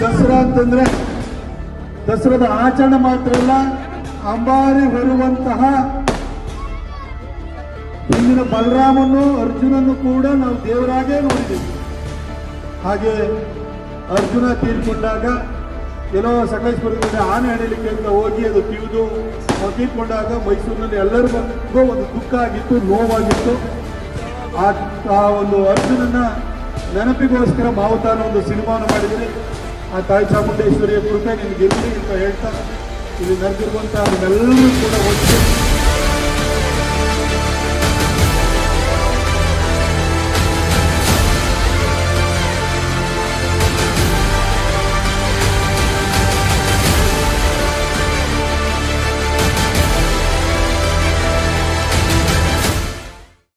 ದಸರಾ ಅಂತಂದ್ರೆ ದಸರಾದ ಆಚರಣೆ ಮಾತ್ರ ಅಲ್ಲ, ಅಂಬಾರಿ ಹೊರುವಂತಹ ಹಿಂದಿನ ಬಲರಾಮನು ಅರ್ಜುನನ್ನು ಕೂಡ ನಾವು ದೇವರಾಗೇ ನೋಡಿದ್ದೀವಿ. ಹಾಗೆ ಅರ್ಜುನ ತೀರ್ಕೊಂಡಾಗ ಏನೋ ಸಕಲೇಶ್ವರದಲ್ಲಿ ಆನೆ ಹಣಿಲಿಕ್ಕೆ ಅಂತ ಹೋಗಿ ಅದು ತಿವಿದು ತೀರ್ಕೊಂಡಾಗ ಮೈಸೂರಿನಲ್ಲಿ ಎಲ್ಲರಿಗೂ ಒಂದು ದುಃಖ ಆಗಿತ್ತು, ನೋವಾಗಿತ್ತು. ಆ ಒಂದು ಅರ್ಜುನನ ನೆನಪಿಗೋಸ್ಕರ ಮಾವುತಾನ ಒಂದು ಸಿನಿಮಾನ ಮಾಡಿದರೆ ಆ ತಾಯಿ ಚಾಮುಂಡೇಶ್ವರಿಯ ಕೃಪೆ ನಿಮ್ಗೆ ಇರಲಿ ಅಂತ ಹೇಳ್ತಾ ಇಲ್ಲಿ ನಡೆದಿರುವಂತಹ ಎಲ್ಲರೂ ಕೂಡ ಒಟ್ಟು